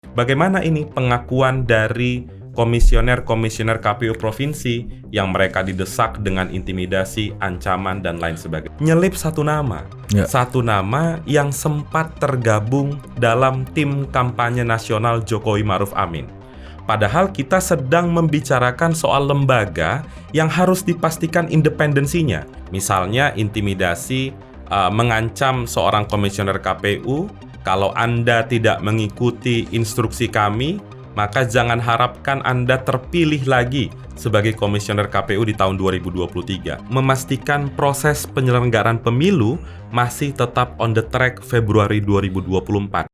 Bagaimana ini pengakuan dari komisioner-komisioner KPU provinsi yang mereka didesak dengan intimidasi, ancaman, dan lain sebagainya. Nyelip satu nama. Satu nama yang sempat tergabung dalam tim kampanye nasional Jokowi Ma'ruf Amin. Padahal kita sedang membicarakan soal lembaga yang harus dipastikan independensinya. Misalnya intimidasi, mengancam seorang komisioner KPU, kalau Anda tidak mengikuti instruksi kami, maka jangan harapkan Anda terpilih lagi sebagai komisioner KPU di tahun 2023. Memastikan proses penyelenggaraan pemilu masih tetap on the track Februari 2024.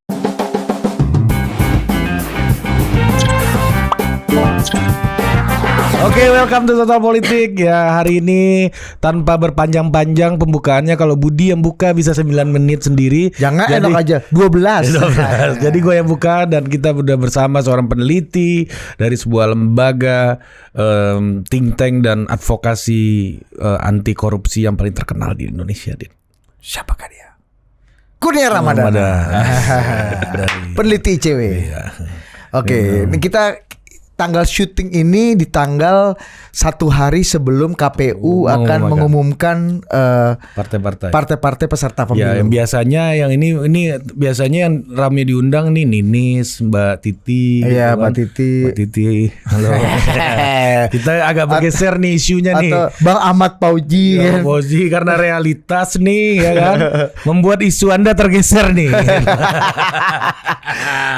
Oke, welcome to Total Politik. Ya, hari ini tanpa berpanjang-panjang pembukaannya, kalau Budi yang buka bisa 9 menit sendiri. Jangan, enak aja 12. Jadi gue yang buka dan kita udah bersama seorang peneliti dari sebuah lembaga think tank dan advokasi anti korupsi yang paling terkenal di Indonesia, Din. Siapakah dia? Kurnia Ramadana. Peneliti ICW. Iya. Oke, ini kita tanggal syuting ini di tanggal 1 hari sebelum KPU akan mengumumkan partai-partai peserta pemilu. Ya, yang biasanya yang ini biasanya yang ramai diundang nih Ninis, Mbak Titi. Iya, gitu Mbak Titi. Mbak Titi. Halo. Kita agak bergeser nih isunya nih. Atau Bang Ahmad Fauji. Ya, Fauji karena realitas nih ya kan membuat isu Anda tergeser nih.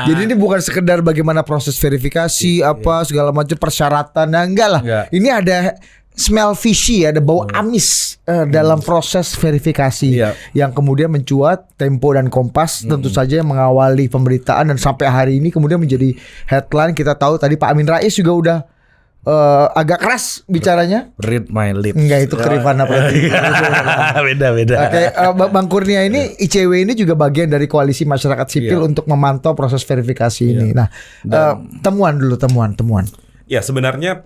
Jadi ini bukan sekedar bagaimana proses verifikasi apa segala macam persyaratan, nah enggak lah. Ini ada smell fishy, ada bau amis dalam proses verifikasi yang kemudian mencuat. Tempo dan Kompas tentu saja yang mengawali pemberitaan dan sampai hari ini kemudian menjadi headline. Kita tahu tadi Pak Amin Rais juga udah agak keras bicaranya. Read my lips. Enggak, itu Rifana berarti. Beda. Oke, Bang Kurnia ini ICW ini juga bagian dari koalisi masyarakat sipil untuk memantau proses verifikasi ini. Nah, temuan. Ya, sebenarnya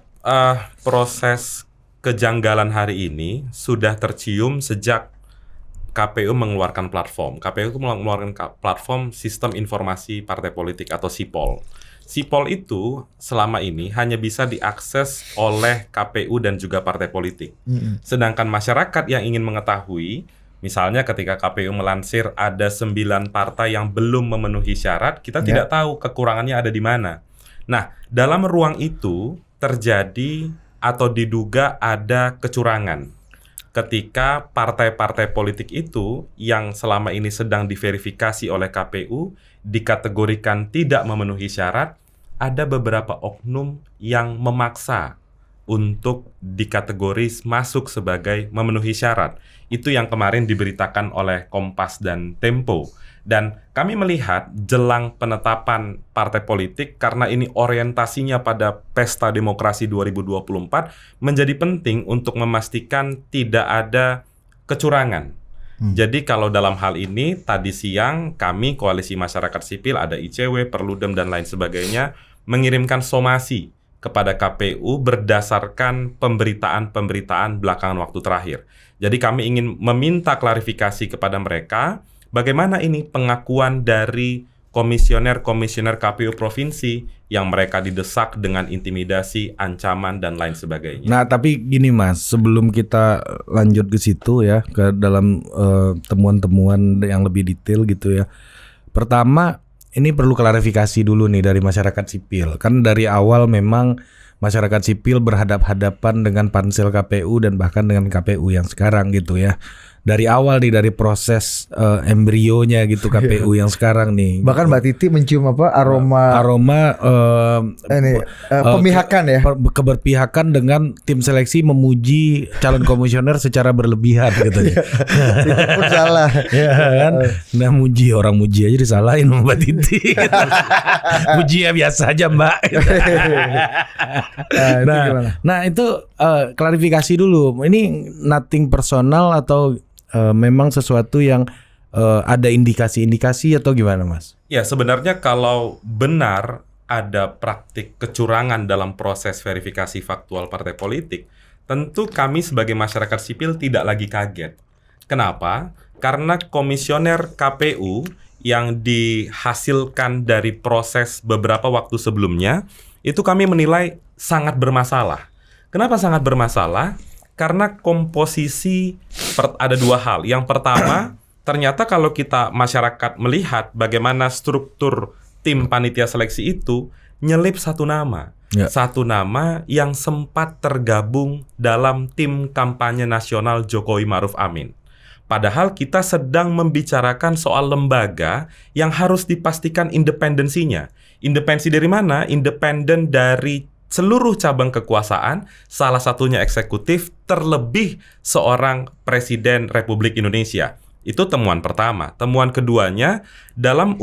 proses kejanggalan hari ini sudah tercium sejak KPU mengeluarkan platform. KPU itu mengeluarkan platform Sistem Informasi Partai Politik atau SIPOL. SIPOL itu selama ini hanya bisa diakses oleh KPU dan juga partai politik. Sedangkan masyarakat yang ingin mengetahui, misalnya ketika KPU melansir ada 9 partai yang belum memenuhi syarat, kita tidak tahu kekurangannya ada di mana. Nah, dalam ruang itu terjadi atau diduga ada kecurangan ketika partai-partai politik itu yang selama ini sedang diverifikasi oleh KPU dikategorikan tidak memenuhi syarat, ada beberapa oknum yang memaksa untuk dikategori masuk sebagai memenuhi syarat. Itu yang kemarin diberitakan oleh Kompas dan Tempo. Dan kami melihat jelang penetapan partai politik, karena ini orientasinya pada pesta demokrasi 2024, menjadi penting untuk memastikan tidak ada kecurangan. Jadi kalau dalam hal ini, tadi siang kami Koalisi Masyarakat Sipil, ada ICW, Perludem, dan lain sebagainya, mengirimkan somasi kepada KPU berdasarkan pemberitaan-pemberitaan belakangan waktu terakhir. Jadi kami ingin meminta klarifikasi kepada mereka, bagaimana ini pengakuan dari komisioner-komisioner KPU provinsi yang mereka didesak dengan intimidasi, ancaman, dan lain sebagainya. Nah, tapi gini Mas, sebelum kita lanjut ke situ ya, ke dalam temuan-temuan yang lebih detail gitu ya. Pertama, ini perlu klarifikasi dulu nih dari masyarakat sipil. Kan dari awal memang masyarakat sipil berhadap-hadapan dengan pansel KPU dan bahkan dengan KPU yang sekarang gitu ya. Dari awal nih, dari proses embrionya gitu KPU yang sekarang nih. Bahkan Mbak Titi mencium aroma pemihakan ya. Keberpihakan dengan tim seleksi memuji calon komisioner secara berlebihan gitu ya. Itu pun salah. Ya kan. Nah, orang muji aja disalahin sama Mbak Titi. Muji ya biasa aja Mbak. Nah itu klarifikasi dulu. Ini nothing personal atau memang sesuatu yang ada indikasi-indikasi atau gimana Mas? Ya, sebenarnya kalau benar ada praktik kecurangan dalam proses verifikasi faktual partai politik, tentu kami sebagai masyarakat sipil tidak lagi kaget. Kenapa? Karena komisioner KPU yang dihasilkan dari proses beberapa waktu sebelumnya, itu kami menilai sangat bermasalah. Kenapa sangat bermasalah? Karena komposisi ada dua hal. Yang pertama, ternyata kalau kita masyarakat melihat bagaimana struktur tim panitia seleksi itu, nyelip satu nama. Ya. Satu nama yang sempat tergabung dalam tim kampanye nasional Jokowi Maruf Amin. Padahal kita sedang membicarakan soal lembaga yang harus dipastikan independensinya. Independensi dari mana? Independen dari seluruh cabang kekuasaan, salah satunya eksekutif, terlebih seorang Presiden Republik Indonesia. Itu temuan pertama. Temuan keduanya, dalam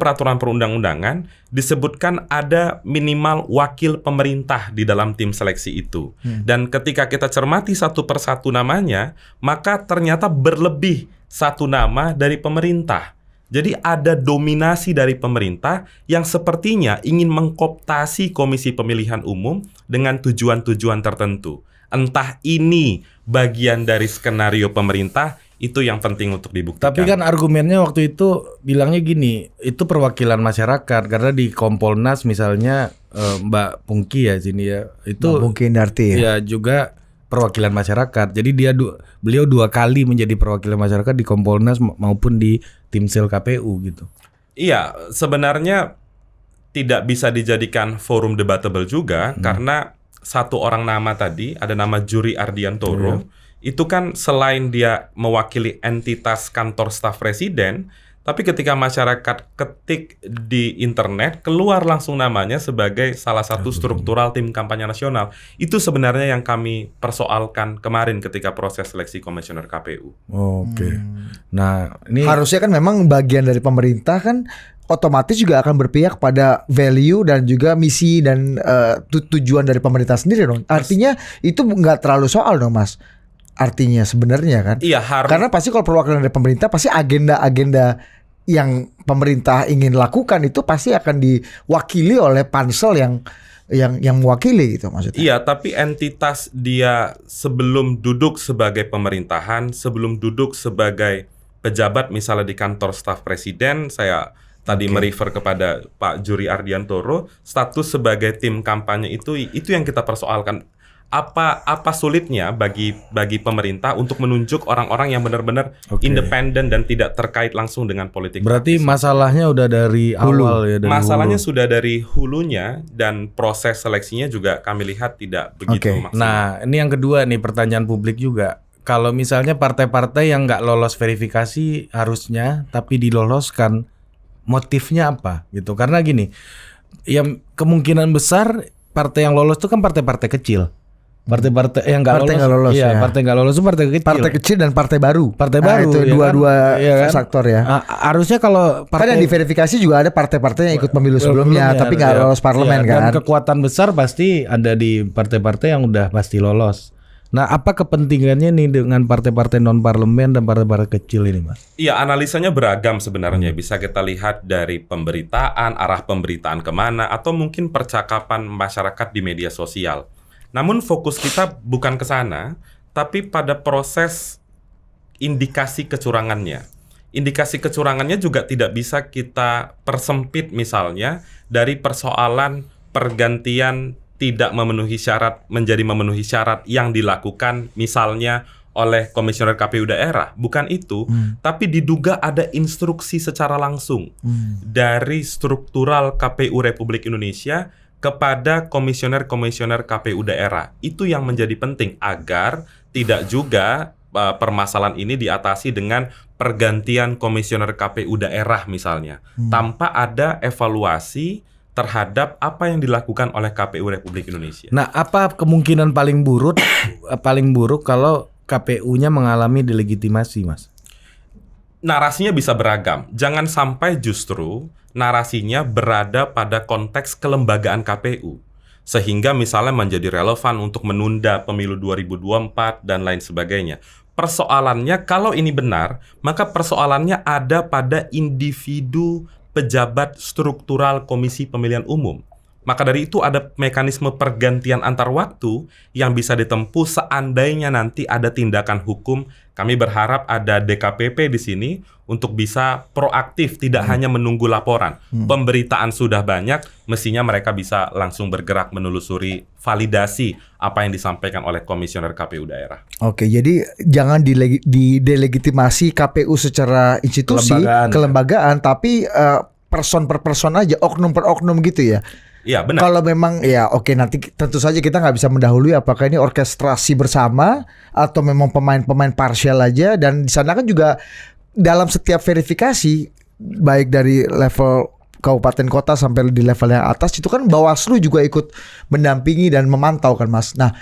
peraturan perundang-undangan disebutkan ada minimal wakil pemerintah di dalam tim seleksi itu. Dan ketika kita cermati satu persatu namanya, maka ternyata berlebih satu nama dari pemerintah. Jadi ada dominasi dari pemerintah yang sepertinya ingin mengkooptasi Komisi Pemilihan Umum dengan tujuan-tujuan tertentu. Entah ini bagian dari skenario pemerintah, itu yang penting untuk dibuktikan. Tapi kan argumennya waktu itu bilangnya gini, itu perwakilan masyarakat karena di Kompolnas misalnya Mbak Pungki ya sini ya, itu Mbak Pungki Indarti ya juga perwakilan masyarakat. Jadi beliau 2 kali menjadi perwakilan masyarakat di Kompolnas maupun di Timsel KPU gitu. Iya, sebenarnya tidak bisa dijadikan forum debatable juga karena satu orang nama tadi, ada nama Juri Ardiantoro. Itu kan selain dia mewakili entitas kantor staf presiden, tapi ketika masyarakat ketik di internet, keluar langsung namanya sebagai salah satu struktural tim kampanye nasional. Itu sebenarnya yang kami persoalkan kemarin ketika proses seleksi komisioner KPU. Oke. Nah, ini harusnya kan memang bagian dari pemerintah kan otomatis juga akan berpihak pada value dan juga misi dan tujuan dari pemerintah sendiri dong. Artinya itu nggak terlalu soal dong, Mas. Artinya sebenarnya kan. Iya, karena pasti kalau perwakilan dari pemerintah pasti agenda-agenda yang pemerintah ingin lakukan itu pasti akan diwakili oleh pansel yang mewakili gitu maksudnya. Iya, tapi entitas dia sebelum duduk sebagai pemerintahan, sebelum duduk sebagai pejabat misalnya di kantor staf presiden, saya tadi merefer kepada Pak Juri Ardiantoro, status sebagai tim kampanye itu yang kita persoalkan. Apa sulitnya bagi pemerintah untuk menunjuk orang-orang yang benar-benar independen dan tidak terkait langsung dengan politik. Berarti masalahnya udah dari awal ya, dari masalahnya hulu. sudah dari hulunya dan proses seleksinya juga kami lihat tidak begitu maksimal. Nah, ini yang kedua nih, pertanyaan publik juga. Kalau misalnya partai-partai yang nggak lolos verifikasi harusnya tapi diloloskan, motifnya apa gitu? Karena gini, yang kemungkinan besar partai yang lolos itu kan partai-partai kecil. Partai-partai yang nggak lolos, ya. Partai nggak lolos itu partai kecil. Partai kecil dan partai baru. Partai baru itu ya dua-dua kan? faktor ya. Harusnya kalau kan yang diverifikasi juga ada partai-partai yang ikut pemilu sebelumnya, tapi nggak lolos parlemen kan. Dan kekuatan besar pasti ada di partai-partai yang udah pasti lolos. Nah, apa kepentingannya nih dengan partai-partai non parlemen dan partai-partai kecil ini, Mas? Iya, analisanya beragam sebenarnya. Bisa kita lihat dari pemberitaan, arah pemberitaan kemana, atau mungkin percakapan masyarakat di media sosial. Namun fokus kita bukan ke sana, tapi pada proses indikasi kecurangannya. Indikasi kecurangannya juga tidak bisa kita persempit misalnya dari persoalan pergantian tidak memenuhi syarat menjadi memenuhi syarat yang dilakukan misalnya oleh komisioner KPU daerah. Bukan itu, tapi diduga ada instruksi secara langsung dari struktural KPU Republik Indonesia kepada komisioner-komisioner KPU daerah. Itu yang menjadi penting agar tidak juga permasalahan ini diatasi dengan pergantian komisioner KPU daerah misalnya, tanpa ada evaluasi terhadap apa yang dilakukan oleh KPU Republik Indonesia. Nah, apa kemungkinan paling buruk kalau KPU-nya mengalami delegitimasi, Mas? Narasinya bisa beragam. Jangan sampai justru narasinya berada pada konteks kelembagaan KPU. Sehingga misalnya menjadi relevan untuk menunda pemilu 2024 dan lain sebagainya. Persoalannya kalau ini benar, maka persoalannya ada pada individu pejabat struktural Komisi Pemilihan Umum. Maka dari itu ada mekanisme pergantian antar waktu yang bisa ditempuh seandainya nanti ada tindakan hukum. Kami berharap ada DKPP di sini untuk bisa proaktif, tidak hanya menunggu laporan. Pemberitaan sudah banyak, mestinya mereka bisa langsung bergerak menelusuri validasi apa yang disampaikan oleh komisioner KPU daerah. Oke, jadi jangan didelegitimasi KPU secara institusi, kelembagaan, tapi person per person aja, oknum per oknum gitu ya. Iya benar. Kalau memang ya oke, nanti tentu saja kita nggak bisa mendahului apakah ini orkestrasi bersama atau memang pemain-pemain parsial aja, dan di sana kan juga dalam setiap verifikasi baik dari level kabupaten kota sampai di level yang atas itu kan Bawaslu juga ikut mendampingi dan memantau kan Mas. Nah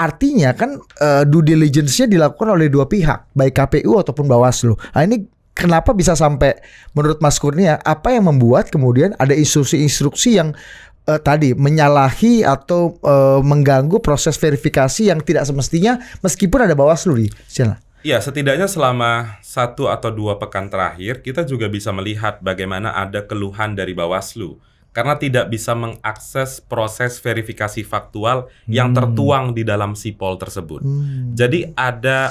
artinya kan due diligence-nya dilakukan oleh dua pihak, baik KPU ataupun Bawaslu. Nah ini kenapa bisa sampai menurut Mas Kurnia, apa yang membuat kemudian ada instruksi-instruksi yang tadi menyalahi atau mengganggu proses verifikasi yang tidak semestinya meskipun ada Bawaslu di sana? Ya, setidaknya selama 1 atau 2 pekan terakhir kita juga bisa melihat bagaimana ada keluhan dari Bawaslu karena tidak bisa mengakses proses verifikasi faktual yang tertuang di dalam sipol tersebut. Jadi ada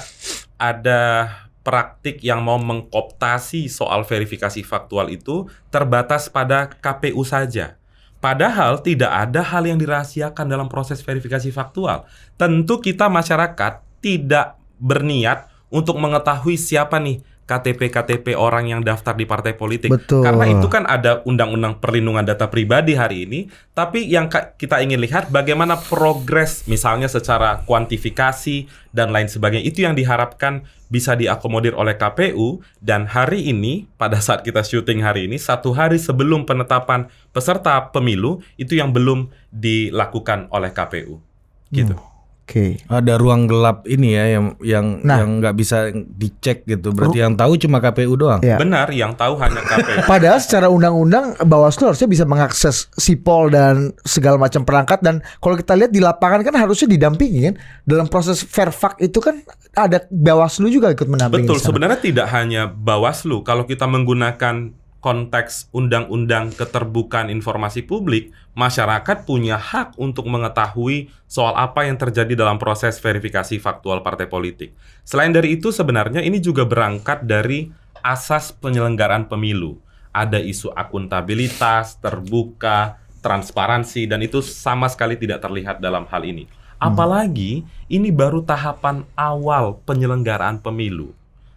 praktik yang mau mengkooptasi soal verifikasi faktual itu terbatas pada KPU saja. Padahal tidak ada hal yang dirahasiakan dalam proses verifikasi faktual. Tentu kita masyarakat tidak berniat untuk mengetahui siapa nih KTP orang yang daftar di partai politik. Betul. Karena itu kan ada undang-undang perlindungan data pribadi hari ini. Tapi yang kita ingin lihat bagaimana progres misalnya secara kuantifikasi dan lain sebagainya. Itu yang diharapkan bisa diakomodir oleh KPU. Dan hari ini, pada saat kita syuting hari ini, 1 hari sebelum penetapan peserta pemilu, itu yang belum dilakukan oleh KPU. Gitu. Oke. Ada ruang gelap ini ya yang nggak bisa dicek gitu. Berarti yang tahu cuma KPU doang. Ya. Benar, yang tahu hanya KPU. Padahal secara undang-undang Bawaslu harusnya bisa mengakses sipol dan segala macam perangkat, dan kalau kita lihat di lapangan kan harusnya didampingi kan. Dalam proses verfak itu kan ada Bawaslu juga ikut mendampingi. Betul, sebenarnya tidak hanya Bawaslu. Kalau kita menggunakan konteks undang-undang keterbukaan informasi publik, masyarakat punya hak untuk mengetahui soal apa yang terjadi dalam proses verifikasi faktual partai politik. Selain dari itu, sebenarnya ini juga berangkat dari asas penyelenggaraan pemilu. Ada isu akuntabilitas, terbuka, transparansi, dan itu sama sekali tidak terlihat dalam hal ini. Apalagi ini baru tahapan awal penyelenggaraan pemilu.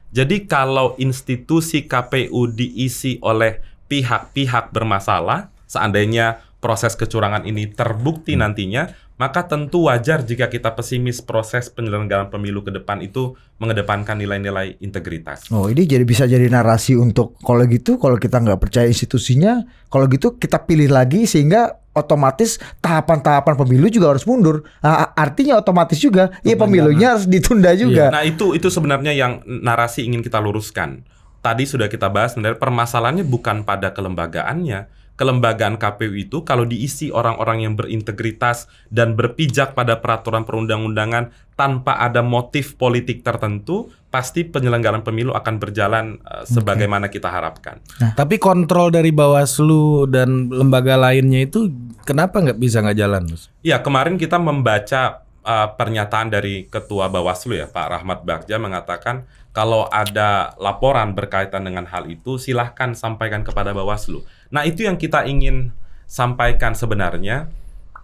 Jadi kalau institusi KPU diisi oleh pihak-pihak bermasalah, seandainya proses kecurangan ini terbukti nantinya, maka tentu wajar jika kita pesimis proses penyelenggaraan pemilu ke depan itu mengedepankan nilai-nilai integritas. Oh, ini bisa jadi narasi untuk kalau gitu, kalau kita nggak percaya institusinya, kalau gitu kita pilih lagi sehingga otomatis tahapan-tahapan pemilu juga harus mundur. Artinya otomatis juga pemilunya harus ditunda juga. Nah itu sebenarnya yang narasi ingin kita luruskan. Tadi sudah kita bahas sebenarnya permasalahannya bukan pada kelembagaannya. Kelembagaan KPU itu kalau diisi orang-orang yang berintegritas dan berpijak pada peraturan perundang-undangan tanpa ada motif politik tertentu, pasti penyelenggaraan pemilu akan berjalan sebagaimana kita harapkan. Tapi kontrol dari Bawaslu dan lembaga lainnya itu kenapa nggak jalan, Mas? Ya, kemarin kita membaca pernyataan dari Ketua Bawaslu ya, Pak Rahmat Bagja mengatakan kalau ada laporan berkaitan dengan hal itu, silahkan sampaikan kepada Bawaslu. Nah, itu yang kita ingin sampaikan sebenarnya.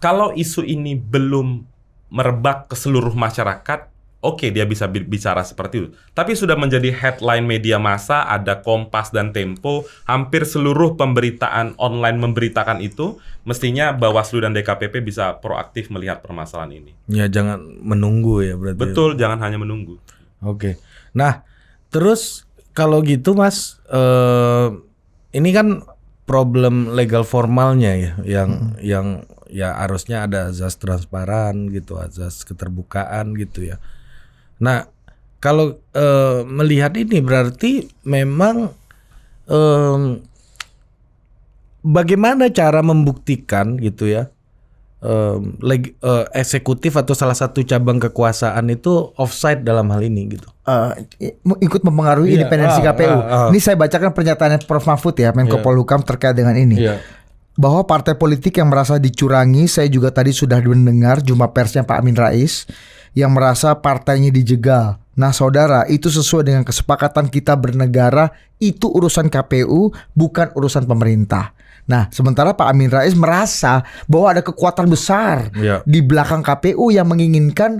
Kalau isu ini belum merebak ke seluruh masyarakat, oke, dia bisa bicara seperti itu. Tapi sudah menjadi headline media massa, ada Kompas dan Tempo, hampir seluruh pemberitaan online memberitakan itu, mestinya Bawaslu dan DKPP bisa proaktif melihat permasalahan ini. Ya, jangan menunggu ya berarti. Betul, jangan hanya menunggu. Oke. Nah, terus kalau gitu Mas, ini kan problem legal formalnya ya, yang ya harusnya ada azas transparan gitu, azas keterbukaan gitu ya. Nah, kalau melihat ini berarti memang bagaimana cara membuktikan gitu ya, eksekutif atau salah satu cabang kekuasaan itu offside dalam hal ini gitu. Ikut mempengaruhi independensi KPU. Ini saya bacakan pernyataan Prof Mahfud ya, Menko Polhukam terkait dengan ini. bahwa partai politik yang merasa dicurangi, saya juga tadi sudah mendengar jumpa persnya Pak Amin Rais yang merasa partainya dijegal. Nah saudara, itu sesuai dengan kesepakatan kita bernegara, itu urusan KPU bukan urusan pemerintah. Nah sementara Pak Amin Rais merasa bahwa ada kekuatan besar di belakang KPU yang menginginkan,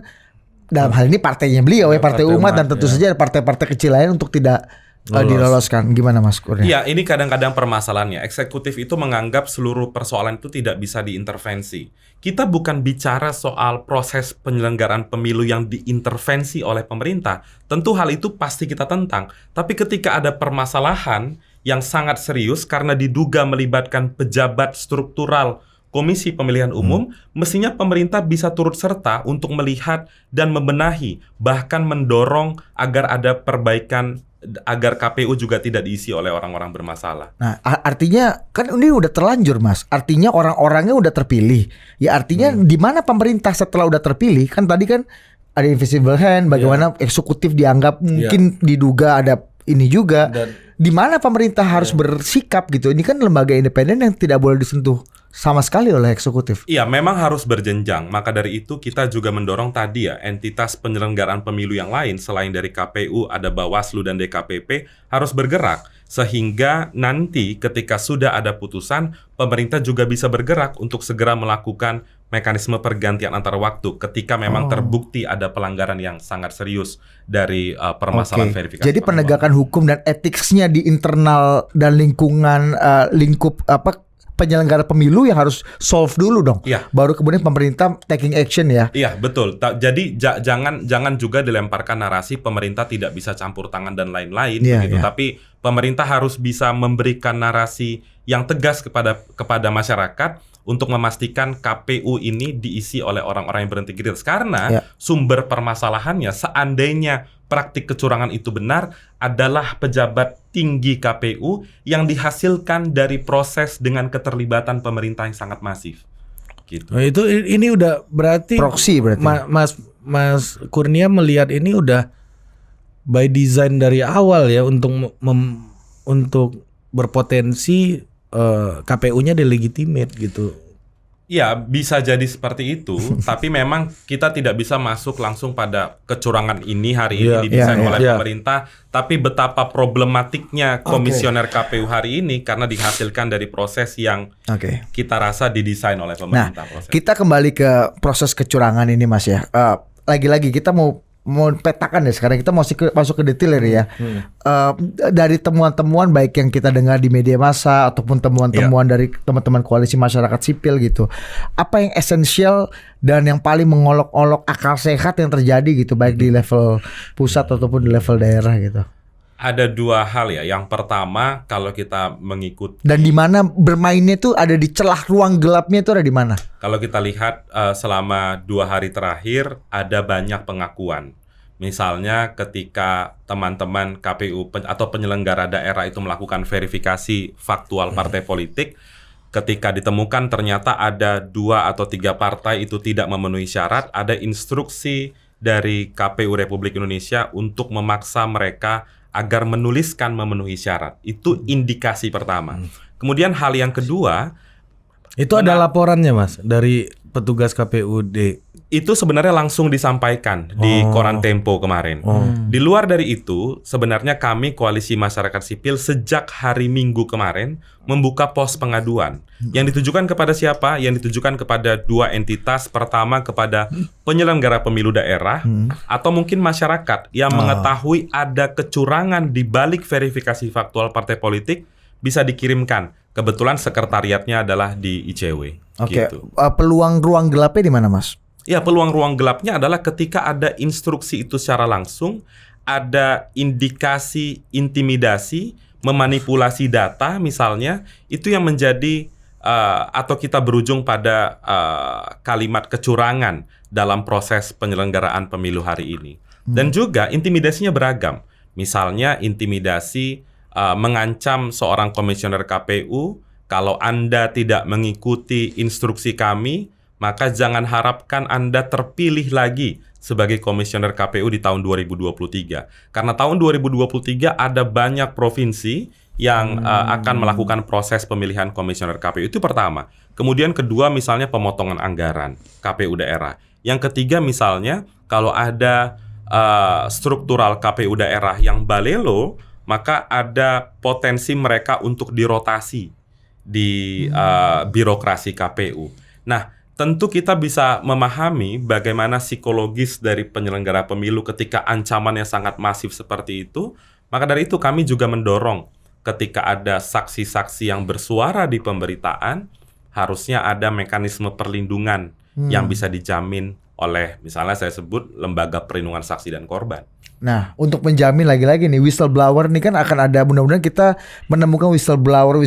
dalam hal ini partainya beliau ya, Partai Umat, dan tentu saja ada partai-partai kecil lain untuk tidak diloloskan. Gimana Mas Kurnia? Iya, ini kadang-kadang permasalahannya. Eksekutif itu menganggap seluruh persoalan itu tidak bisa diintervensi. Kita bukan bicara soal proses penyelenggaraan pemilu yang diintervensi oleh pemerintah. Tentu hal itu pasti kita tentang. Tapi ketika ada permasalahan yang sangat serius karena diduga melibatkan pejabat struktural Komisi Pemilihan Umum, mestinya pemerintah bisa turut serta untuk melihat dan membenahi, bahkan mendorong agar ada perbaikan, agar KPU juga tidak diisi oleh orang-orang bermasalah. Nah, artinya kan ini udah terlanjur Mas. Artinya orang-orangnya udah terpilih. Ya artinya di mana pemerintah setelah udah terpilih? Kan tadi kan ada invisible hand, bagaimana eksekutif dianggap mungkin diduga ada ini juga. Di mana pemerintah harus bersikap gitu. Ini kan lembaga independen yang tidak boleh disentuh sama sekali oleh eksekutif. Iya, memang harus berjenjang. Maka dari itu kita juga mendorong tadi ya, entitas penyelenggaraan pemilu yang lain selain dari KPU, ada Bawaslu dan DKPP harus bergerak. Sehingga nanti ketika sudah ada putusan, pemerintah juga bisa bergerak untuk segera melakukan mekanisme pergantian antar waktu ketika memang terbukti ada pelanggaran yang sangat serius dari permasalahan verifikasi. Jadi penegakan hukum dan etiknya di internal dan lingkungan lingkup penyelenggara pemilu yang harus solve dulu dong. Iya. Baru kemudian pemerintah taking action ya. Iya, betul. Jadi jangan juga dilemparkan narasi pemerintah tidak bisa campur tangan dan lain-lain begitu. Tapi pemerintah harus bisa memberikan narasi yang tegas kepada masyarakat untuk memastikan KPU ini diisi oleh orang-orang yang berintegritas. Karena sumber permasalahannya seandainya praktik kecurangan itu benar adalah pejabat tinggi KPU yang dihasilkan dari proses dengan keterlibatan pemerintah yang sangat masif. Gitu. Nah, ini udah berarti proksi berarti. Mas Kurnia melihat ini udah by design dari awal ya untuk berpotensi KPU-nya delegitimate gitu. Ya, bisa jadi seperti itu, tapi memang kita tidak bisa masuk langsung pada kecurangan ini hari ini didesain oleh pemerintah, tapi betapa problematiknya komisioner KPU hari ini karena dihasilkan dari proses yang kita rasa didesain oleh pemerintah. Nah, kita kembali ke proses kecurangan ini Mas ya. Lagi-lagi kita mau petakan ya sekarang, kita masuk ke detail ya. Dari temuan-temuan baik yang kita dengar di media massa ataupun temuan-temuan dari teman-teman koalisi masyarakat sipil gitu, apa yang esensial dan yang paling mengolok-olok akal sehat yang terjadi gitu, baik di level pusat ataupun di level daerah gitu? Ada dua hal ya. Yang pertama, kalau kita mengikuti dan di mana bermainnya tuh ada di celah ruang gelapnya itu ada di mana? Kalau kita lihat selama 2 hari terakhir ada banyak pengakuan. Misalnya ketika teman-teman KPU atau penyelenggara daerah itu melakukan verifikasi faktual partai politik, ketika ditemukan ternyata ada 2 atau 3 partai itu tidak memenuhi syarat, ada instruksi dari KPU Republik Indonesia untuk memaksa mereka agar menuliskan memenuhi syarat. Itu indikasi pertama. Kemudian hal yang kedua, itu ada laporannya Mas dari petugas KPUD. Itu sebenarnya langsung disampaikan di koran Tempo kemarin. Di luar dari itu, sebenarnya kami Koalisi Masyarakat Sipil sejak hari Minggu kemarin membuka pos pengaduan. Yang ditujukan kepada siapa? Yang ditujukan kepada 2 entitas. Pertama kepada penyelenggara pemilu daerah atau mungkin masyarakat yang mengetahui ada kecurangan di balik verifikasi faktual partai politik, bisa dikirimkan. Kebetulan sekretariatnya adalah di ICW. Gitu. Peluang ruang gelapnya di mana Mas? Ya, peluang ruang gelapnya adalah ketika ada instruksi itu secara langsung, ada indikasi intimidasi, memanipulasi data misalnya, itu yang menjadi atau kita berujung pada kalimat kecurangan dalam proses penyelenggaraan pemilu hari ini. Dan juga intimidasinya beragam. Misalnya intimidasi mengancam seorang komisioner KPU, kalau Anda tidak mengikuti instruksi kami, maka jangan harapkan Anda terpilih lagi sebagai komisioner KPU di tahun 2023. Karena tahun 2023 ada banyak provinsi yang akan melakukan proses pemilihan komisioner KPU. Itu pertama. Kemudian kedua misalnya pemotongan anggaran KPU daerah. Yang ketiga misalnya kalau ada struktural KPU daerah yang balelo, maka ada potensi mereka untuk dirotasi di birokrasi KPU. Nah, tentu kita bisa memahami bagaimana psikologis dari penyelenggara pemilu ketika ancamannya sangat masif seperti itu. Maka dari itu kami juga mendorong ketika ada saksi-saksi yang bersuara di pemberitaan, harusnya ada mekanisme perlindungan yang bisa dijamin oleh, misalnya saya sebut, Lembaga Perlindungan Saksi dan Korban. Nah, untuk menjamin lagi-lagi nih whistleblower nih kan akan ada, mudah-mudahan kita menemukan whistleblower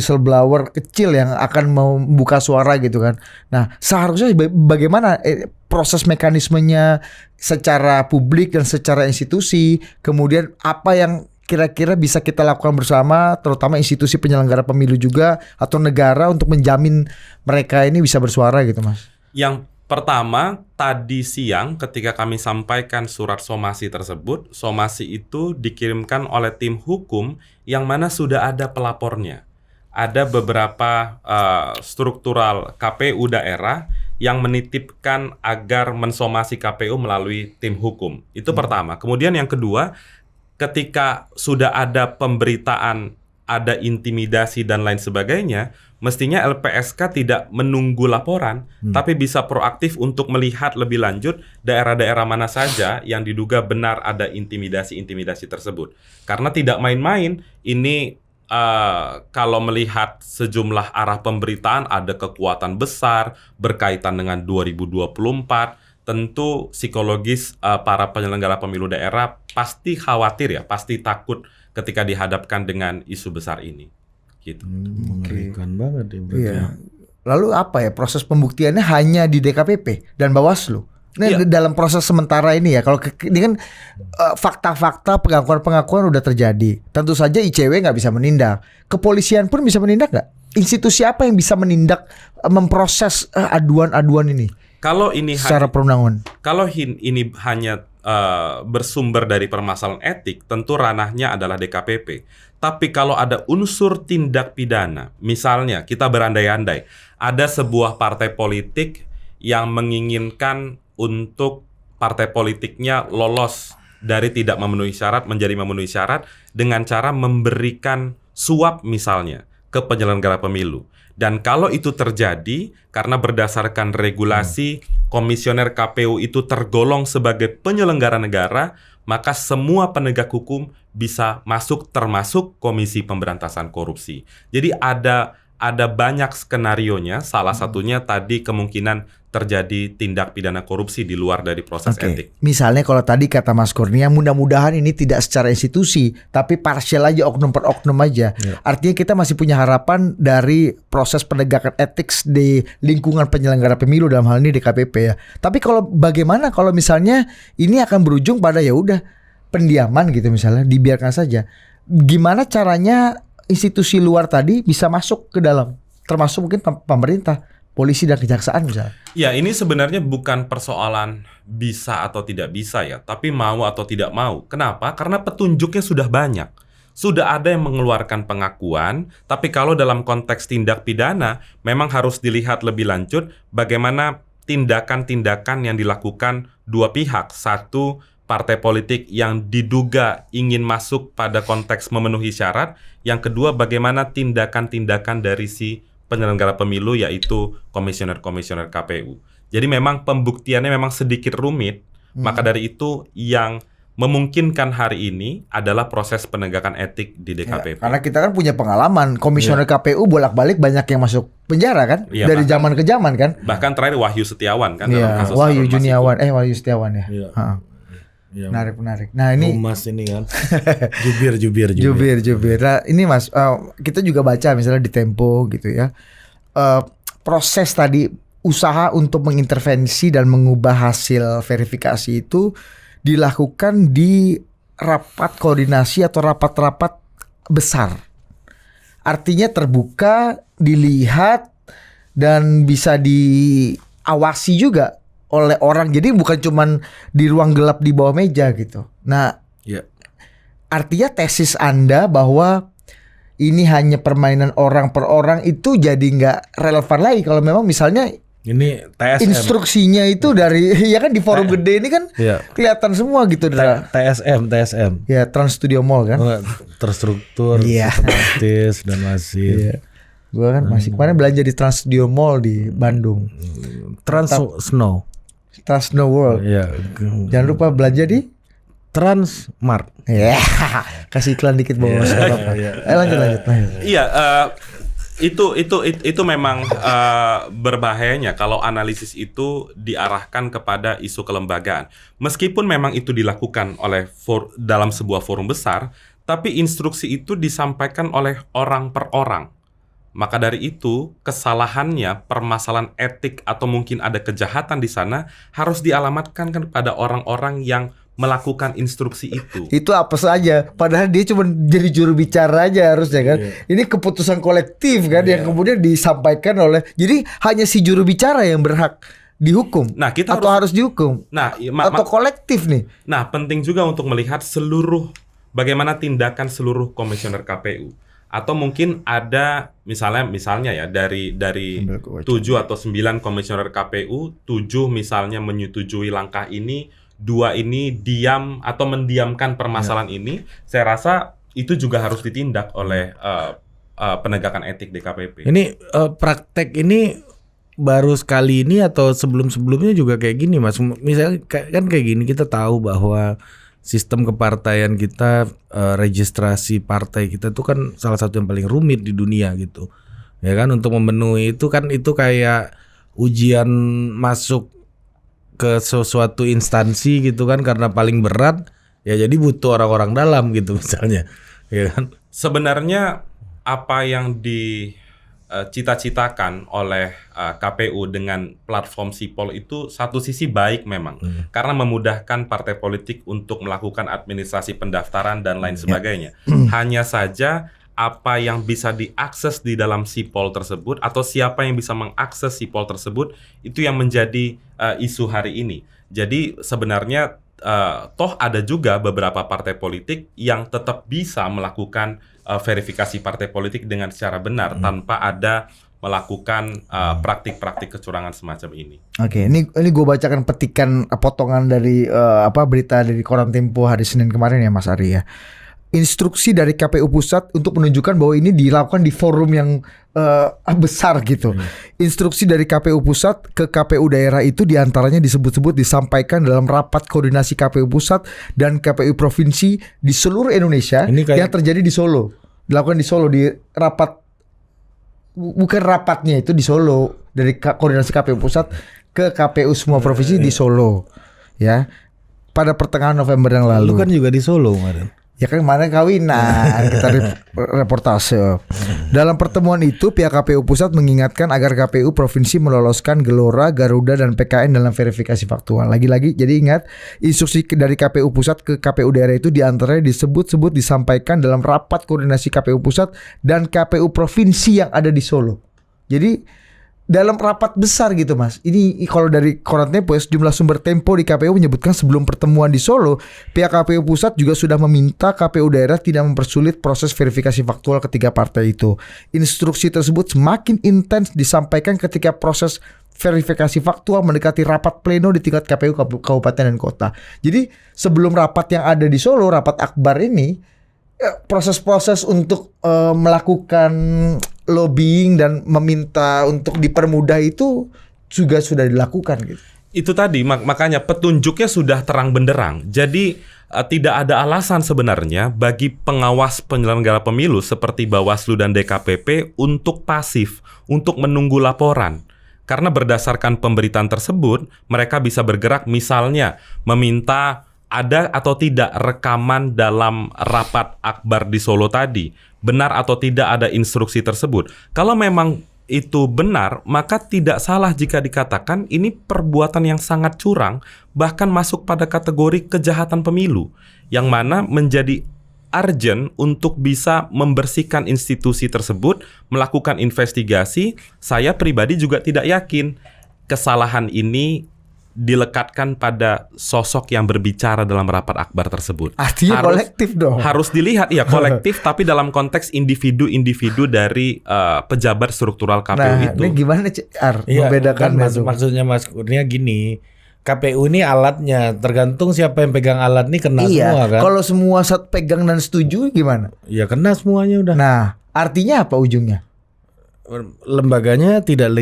kecil yang akan membuka suara gitu kan. Nah, seharusnya bagaimana proses mekanismenya secara publik dan secara institusi, kemudian apa yang kira-kira bisa kita lakukan bersama, terutama institusi penyelenggara pemilu juga atau negara untuk menjamin mereka ini bisa bersuara gitu, Mas? Yang pertama, tadi siang ketika kami sampaikan surat somasi tersebut, somasi itu dikirimkan oleh tim hukum yang mana sudah ada pelapornya. Ada beberapa struktural KPU daerah yang menitipkan agar mensomasi KPU melalui tim hukum. Itu pertama. Kemudian yang kedua, ketika sudah ada pemberitaan, ada intimidasi dan lain sebagainya, mestinya LPSK tidak menunggu laporan, tapi bisa proaktif untuk melihat lebih lanjut daerah-daerah mana saja yang diduga benar ada intimidasi-intimidasi tersebut. Karena tidak main-main, ini kalau melihat sejumlah arah pemberitaan ada kekuatan besar berkaitan dengan 2024, tentu psikologis para penyelenggara pemilu daerah pasti khawatir ya, pasti takut ketika dihadapkan dengan isu besar ini. Gitu. Mengerikan banget ya. Iya. Lalu apa ya proses pembuktiannya hanya di DKPP dan Bawaslu? Nah, dalam proses sementara ini ya, kalau ini kan fakta-fakta pengakuan-pengakuan udah terjadi. Tentu saja ICW nggak bisa menindak. Kepolisian pun bisa menindak nggak? Institusi apa yang bisa menindak, memproses aduan-aduan ini? Kalau ini secara perundangan. Kalau ini hanya bersumber dari permasalahan etik, tentu ranahnya adalah DKPP. Tapi kalau ada unsur tindak pidana, misalnya kita berandai-andai, ada sebuah partai politik yang menginginkan untuk partai politiknya lolos dari tidak memenuhi syarat menjadi memenuhi syarat dengan cara memberikan suap misalnya ke penyelenggara pemilu. Dan kalau itu terjadi karena berdasarkan regulasi komisioner KPU itu tergolong sebagai penyelenggara negara, maka semua penegak hukum bisa masuk termasuk Komisi Pemberantasan Korupsi. Jadi ada banyak skenarionya, salah satunya tadi kemungkinan terjadi tindak pidana korupsi di luar dari proses etik. Misalnya kalau tadi kata Mas Kurnia, mudah-mudahan ini tidak secara institusi, tapi parsial aja, oknum per oknum aja. Artinya kita masih punya harapan dari proses penegakan etik di lingkungan penyelenggara pemilu, dalam hal ini DKPP ya. Tapi kalau bagaimana kalau misalnya ini akan berujung pada ya udah pendiaman gitu misalnya, dibiarkan saja. Gimana caranya institusi luar tadi bisa masuk ke dalam, termasuk mungkin pemerintah, polisi dan kejaksaan misalnya? Ya, ini sebenarnya bukan persoalan bisa atau tidak bisa ya, tapi mau atau tidak mau. Kenapa? Karena petunjuknya sudah banyak. Sudah ada yang mengeluarkan pengakuan, tapi kalau dalam konteks tindak pidana, memang harus dilihat lebih lanjut bagaimana tindakan-tindakan yang dilakukan dua pihak. Satu, partai politik yang diduga ingin masuk pada konteks memenuhi syarat. Yang kedua, bagaimana tindakan-tindakan dari si penyelenggara pemilu, yaitu komisioner-komisioner KPU. Jadi memang pembuktiannya memang sedikit rumit. Maka dari itu yang memungkinkan hari ini adalah proses penegakan etik di DKPP. Ya, karena kita kan punya pengalaman, komisioner KPU bolak-balik banyak yang masuk penjara kan, dari zaman ke zaman kan. Bahkan terakhir Wahyu Setiawan kan dalam kasus Wahyu Juniawan, Wahyu Setiawan ya. Ya, menarik. Nah ini Mas ini kan jubir. Nah ini Mas, kita juga baca misalnya di Tempo gitu ya, proses tadi usaha untuk mengintervensi dan mengubah hasil verifikasi itu dilakukan di rapat koordinasi atau rapat-rapat besar. Artinya terbuka, dilihat dan bisa diawasi juga oleh orang, jadi bukan cuman di ruang gelap di bawah meja gitu. Nah, artinya tesis Anda bahwa ini hanya permainan orang per orang, itu jadi nggak relevan lagi kalau memang misalnya ini TSM. Instruksinya itu dari ya kan di forum gede ini kan kelihatan semua gitu. TSM. Ya Trans Studio Mall kan. Terstruktur, sistematis dan masif. Iya. Gua kan masih kemarin belanja di Trans Studio Mall di Bandung. Trans Snow World. Iya. Jangan lupa belanja di Transmart. Ya, kasih iklan dikit bos. Lanjut. Iya, itu memang berbahayanya kalau analisis itu diarahkan kepada isu kelembagaan. Meskipun memang itu dilakukan oleh dalam sebuah forum besar, tapi instruksi itu disampaikan oleh orang per orang. Maka dari itu, kesalahannya, permasalahan etik atau mungkin ada kejahatan di sana harus dialamatkan kepada orang-orang yang melakukan instruksi itu. Itu apa saja, padahal dia cuma jadi juru bicara aja harusnya kan. Ini keputusan kolektif kan yang kemudian disampaikan oleh. Jadi hanya si juru bicara yang berhak dihukum. Nah, kita atau harus dihukum. Nah, atau kolektif nih. Nah, penting juga untuk melihat bagaimana tindakan seluruh komisioner KPU. Atau mungkin ada misalnya ya dari 7 atau 9 komisioner KPU, 7 misalnya menyetujui langkah ini, 2 ini diam atau mendiamkan permasalahan ini. Saya rasa itu juga harus ditindak oleh penegakan etik DKPP. Ini praktek ini baru sekali ini atau sebelum-sebelumnya juga kayak gini, Mas? Misalnya kan kayak gini, kita tahu bahwa sistem kepartaian kita, registrasi partai kita itu kan salah satu yang paling rumit di dunia gitu. Ya kan, untuk memenuhi itu kan itu kayak ujian masuk ke sesuatu instansi gitu kan, karena paling berat ya jadi butuh orang-orang dalam gitu misalnya. Ya kan? Sebenarnya apa yang dicita-citakan oleh KPU dengan platform Sipol itu satu sisi baik memang, karena memudahkan partai politik untuk melakukan administrasi pendaftaran dan lain sebagainya. Hanya saja apa yang bisa diakses di dalam Sipol tersebut atau siapa yang bisa mengakses Sipol tersebut itu yang menjadi isu hari ini. Jadi sebenarnya toh ada juga beberapa partai politik yang tetap bisa melakukan verifikasi partai politik dengan secara benar tanpa ada melakukan praktik-praktik kecurangan semacam ini. Oke, ini gue bacakan petikan potongan dari berita dari Koran Tempo hari Senin kemarin ya Mas Ari ya. Instruksi dari KPU Pusat untuk menunjukkan bahwa ini dilakukan di forum yang besar gitu. Instruksi dari KPU Pusat ke KPU daerah itu diantaranya disebut-sebut disampaikan dalam rapat koordinasi KPU Pusat dan KPU Provinsi di seluruh Indonesia yang terjadi di Solo. Dilakukan di Solo, di rapat, bukan rapatnya itu di Solo, dari koordinasi KPU Pusat ke KPU semua provinsi di Solo. Ya, pada pertengahan November yang lalu. Lu kan juga di Solo kemarin. Ya kan kemarin kawinan kita reportase. Dalam pertemuan itu pihak KPU Pusat mengingatkan agar KPU Provinsi meloloskan Gelora, Garuda dan PKN dalam verifikasi faktual. Lagi-lagi jadi ingat, instruksi dari KPU Pusat ke KPU daerah itu diantaranya disebut-sebut disampaikan dalam rapat koordinasi KPU Pusat dan KPU Provinsi yang ada di Solo. Jadi dalam rapat besar gitu Mas. Ini kalau dari Koran Tempo ya, sejumlah sumber Tempo di KPU menyebutkan sebelum pertemuan di Solo, pihak KPU Pusat juga sudah meminta KPU daerah tidak mempersulit proses verifikasi faktual ketiga partai itu. Instruksi tersebut semakin intens disampaikan ketika proses verifikasi faktual mendekati rapat pleno di tingkat KPU kabupaten dan kota. Jadi sebelum rapat yang ada di Solo, rapat akbar ini, proses-proses untuk melakukan lobbying dan meminta untuk dipermudah itu juga sudah dilakukan gitu. Itu tadi makanya petunjuknya sudah terang benderang. Jadi tidak ada alasan sebenarnya bagi pengawas penyelenggara pemilu seperti Bawaslu dan DKPP untuk pasif, untuk menunggu laporan. Karena berdasarkan pemberitaan tersebut, mereka bisa bergerak misalnya meminta ada atau tidak rekaman dalam rapat akbar di Solo tadi. Benar atau tidak ada instruksi tersebut. Kalau memang itu benar, maka tidak salah jika dikatakan ini perbuatan yang sangat curang, bahkan masuk pada kategori kejahatan pemilu, yang mana menjadi urgent untuk bisa membersihkan institusi tersebut, melakukan investigasi. Saya pribadi juga tidak yakin kesalahan ini dilekatkan pada sosok yang berbicara dalam rapat akbar tersebut. Artinya kolektif dong. Harus dilihat, ya kolektif, tapi dalam konteks individu-individu dari pejabat struktural KPU itu. Ini gimana membedakan kan maksudnya Mas Kurnia gini, KPU ini alatnya, tergantung siapa yang pegang alat nih kena semua kan. Kalau semua pegang dan setuju gimana? Ya kena semuanya udah. Nah, artinya apa ujungnya? Lembaganya tidak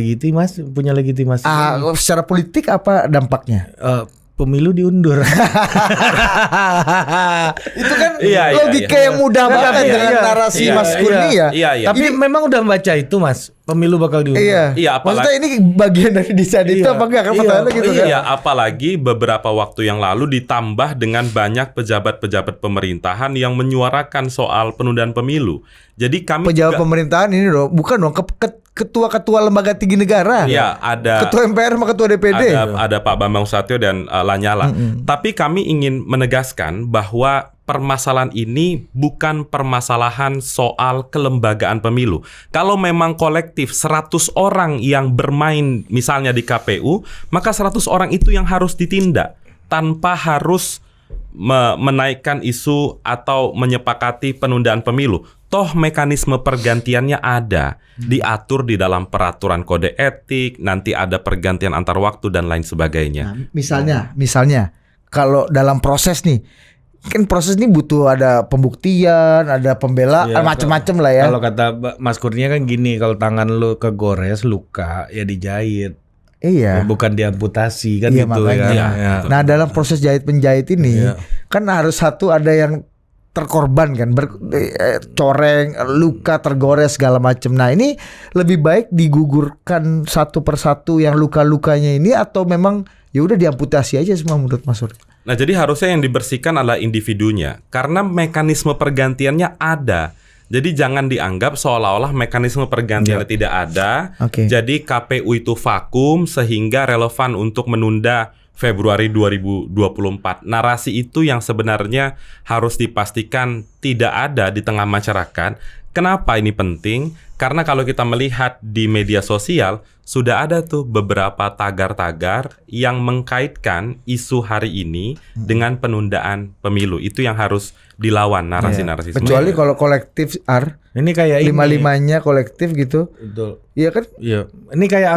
punya legitimasi. Secara politik apa dampaknya? Pemilu diundur. Itu kan logika yang mudah banget dengan narasi Mas Kurnia. Tapi memang udah baca itu Mas, pemilu bakal diundur. Iya, maksudnya ini bagian dari desain itu apa enggak? Kan pertanyaannya gitu kan. Iya, apalagi beberapa waktu yang lalu ditambah dengan banyak pejabat-pejabat pemerintahan yang menyuarakan soal penundaan pemilu. Jadi kami pejabat pemerintahan ini bukan dong ketua-ketua lembaga tinggi negara. Iya, ada ketua MPR sama ketua DPD. Ada Pak Bambang Susatyo dan Lanyala. Tapi kami ingin menegaskan bahwa permasalahan ini bukan permasalahan soal kelembagaan pemilu. Kalau memang kolektif 100 orang yang bermain misalnya di KPU, maka 100 orang itu yang harus ditindak tanpa harus menaikkan isu atau menyepakati penundaan pemilu. Toh mekanisme pergantiannya ada, diatur di dalam peraturan kode etik, nanti ada pergantian antar waktu dan lain sebagainya. Nah, misalnya kalau dalam proses nih, kan proses ini butuh ada pembuktian, ada pembelaan, macam-macam lah ya. Kalau kata Mas Kurnia kan gini, kalau tangan lu kegores, luka, ya dijahit. Iya. Bukan diamputasi kan gitu makanya. Ya. Nah dalam proses jahit penjahit ini kan harus satu ada yang terkorban kan, coreng, luka, tergores segala macam. Nah ini lebih baik digugurkan satu persatu yang luka-lukanya ini atau memang ya udah diamputasi aja semua menurut Mas Sur? Nah jadi harusnya yang dibersihkan adalah individunya karena mekanisme pergantiannya ada. Jadi jangan dianggap seolah-olah mekanisme pergantiannya tidak ada. Jadi KPU itu vakum sehingga relevan untuk menunda Februari 2024. Narasi itu yang sebenarnya harus dipastikan tidak ada di tengah masyarakat. Kenapa ini penting? Karena kalau kita melihat di media sosial sudah ada tuh beberapa tagar-tagar yang mengkaitkan isu hari ini dengan penundaan pemilu. Itu yang harus dilawan narasi-narasi. Kecuali kalau kolektif ini kayak lima-limanya kolektif gitu. Betul. Iya kan? Iya. Ini kayak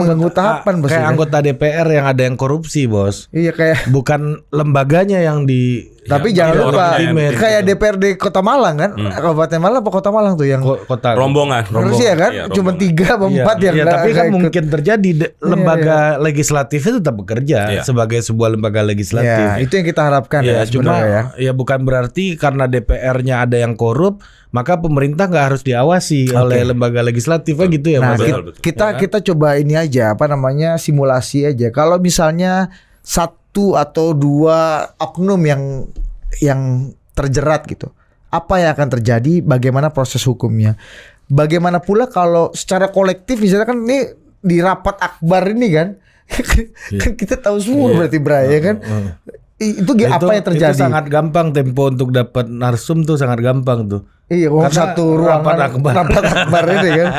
anggota DPR yang ada yang korupsi, Bos. Iya kayak bukan lembaganya yang di. Tapi jangan lupa kayak DPRD Kota Malang kan? Kabupaten Malang apa Kota Malang tuh yang kota rombongan. Harus ya kan? Cuma 3 atau 4 yang tapi kan mungkin terjadi lembaga legislatif itu tetap bekerja sebagai sebuah lembaga legislatif. Itu yang kita harapkan cuma ya bukan berarti karena DPR-nya ada yang korup maka pemerintah nggak harus diawasi oleh lembaga legislatif gitu ya. Nah, kita coba ini aja simulasi aja. Kalau misalnya 1 atau 2 oknum yang terjerat gitu, apa yang akan terjadi? Bagaimana proses hukumnya? Bagaimana pula kalau secara kolektif misalnya kan ini di rapat akbar ini kan, kan kita tahu semua berarti Bray ya kan? Itu apa yang terjadi? Itu sangat gampang tempo untuk dapat narsum tuh sangat gampang tuh. Iya, satu ruangan rapat akbar ini kan.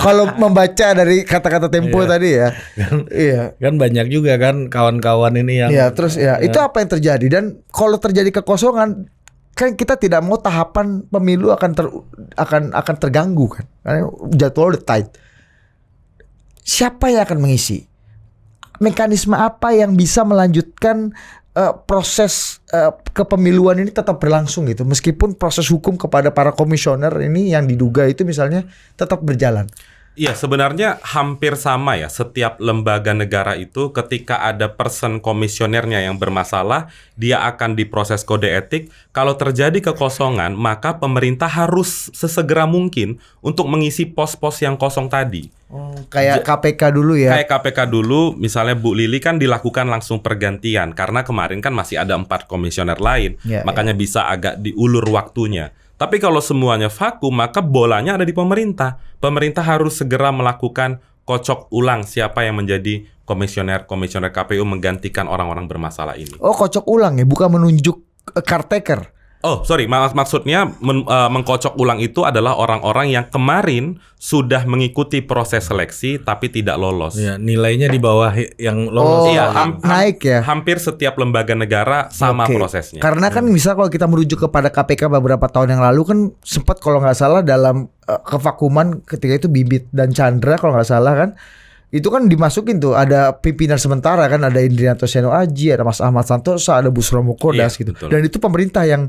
Kalau membaca dari kata-kata tempo tadi ya. Kan banyak juga kan kawan-kawan ini yang. Iya, terus itu apa yang terjadi dan kalau terjadi kekosongan kan kita tidak mau tahapan pemilu akan terganggu kan. Karena jadwal udah tight. Siapa yang akan mengisi? Mekanisme apa yang bisa melanjutkan proses kepemiluan ini tetap berlangsung gitu meskipun proses hukum kepada para komisioner ini yang diduga itu misalnya tetap berjalan. Iya, sebenarnya hampir sama ya. Setiap lembaga negara itu ketika ada person komisionernya yang bermasalah, dia akan diproses kode etik. Kalau terjadi kekosongan, maka pemerintah harus sesegera mungkin untuk mengisi pos-pos yang kosong tadi. Kayak KPK dulu ya. Kayak KPK dulu, misalnya Bu Lili kan dilakukan langsung pergantian karena kemarin kan masih ada 4 komisioner lain, makanya bisa agak diulur waktunya. Tapi kalau semuanya vakum, maka bolanya ada di pemerintah. Pemerintah harus segera melakukan kocok ulang siapa yang menjadi komisioner KPU menggantikan orang-orang bermasalah ini. Oh, kocok ulang ya, bukan menunjuk caretaker. Maksudnya mengkocok ulang itu adalah orang-orang yang kemarin sudah mengikuti proses seleksi tapi tidak lolos. Ya, nilainya di bawah yang lolos. Iya, naik ya. Hampir setiap lembaga negara sama prosesnya. Karena kan misal kalau kita merujuk kepada KPK beberapa tahun yang lalu kan sempat kalau nggak salah dalam kevakuman ketika itu Bibit dan Chandra kalau nggak salah kan. Itu kan dimasukin tuh ada pimpinan sementara kan, ada Indrianto Seno Aji, ada Mas Ahmad Santosa, ada Busromo Kodas gitu. Betul. Dan itu pemerintah yang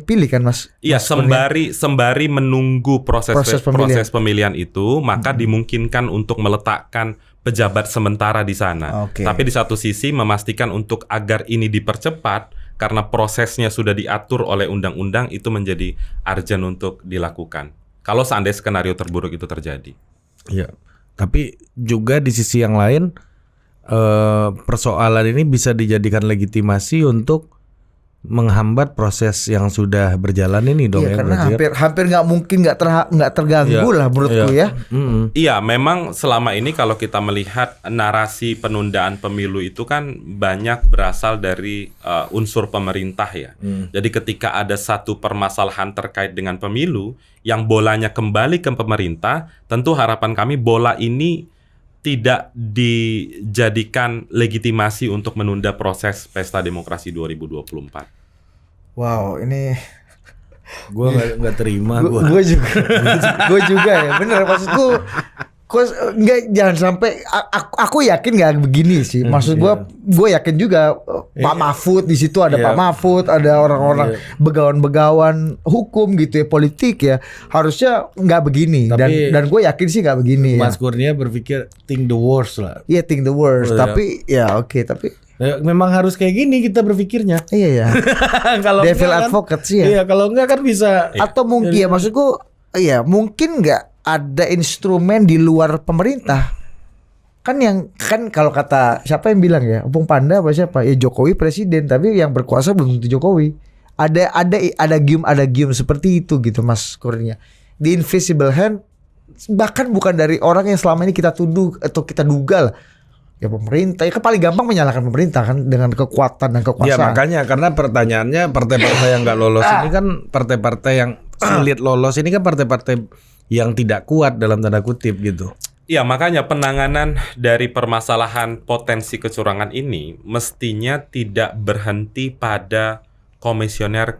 pilih kan Mas. Iya, sembari menunggu proses pemilihan itu, maka dimungkinkan untuk meletakkan pejabat sementara di sana. Tapi di satu sisi memastikan untuk agar ini dipercepat karena prosesnya sudah diatur oleh undang-undang, itu menjadi urgent untuk dilakukan. Kalau seandainya skenario terburuk itu terjadi. Iya. Tapi juga di sisi yang lain persoalan ini bisa dijadikan legitimasi untuk menghambat proses yang sudah berjalan ini dong. Iya, karena hampir nggak mungkin nggak terganggu lah menurutku ya. Iya, memang selama ini kalau kita melihat narasi penundaan pemilu itu kan banyak berasal dari unsur pemerintah ya. Jadi ketika ada satu permasalahan terkait dengan pemilu yang bolanya kembali ke pemerintah, tentu harapan kami bola ini tidak dijadikan legitimasi untuk menunda proses Pesta Demokrasi 2024. Wow, ini gue nggak terima. Gue juga ya, bener maksudku. Nggak, jangan sampai aku yakin nggak begini sih. Maksud gue yakin juga Pak Mahfud di situ ada Pak Mahfud, ada orang-orang begawan-begawan hukum gitu ya, politik ya. Harusnya nggak begini. Dan gue yakin sih nggak begini. Mas Kurnia berpikir think the worst lah. Iya, think the worst. Tapi ya oke, tapi memang harus kayak gini kita berpikirnya. Iya ya. Kalau devil advocate sih ya. Iya, kalau enggak kan bisa. Atau mungkin ya maksudku, iya mungkin nggak ada instrumen di luar pemerintah. Kan kalau kata siapa yang bilang ya? Opung Panda apa siapa? Ya Jokowi presiden, tapi yang berkuasa belum tentu Jokowi. Ada gium seperti itu gitu Mas Kurnia. The invisible hand bahkan bukan dari orang yang selama ini kita tuduh atau kita duga lah. Ya pemerintah, ya kan paling gampang menyalahkan pemerintah kan dengan kekuatan dan kekuasaan. Ya makanya karena pertanyaannya partai-partai yang nggak lolos ini kan partai-partai yang sulit lolos ini kan partai-partai yang tidak kuat dalam tanda kutip gitu. Iya, makanya penanganan dari permasalahan potensi kecurangan ini mestinya tidak berhenti pada komisioner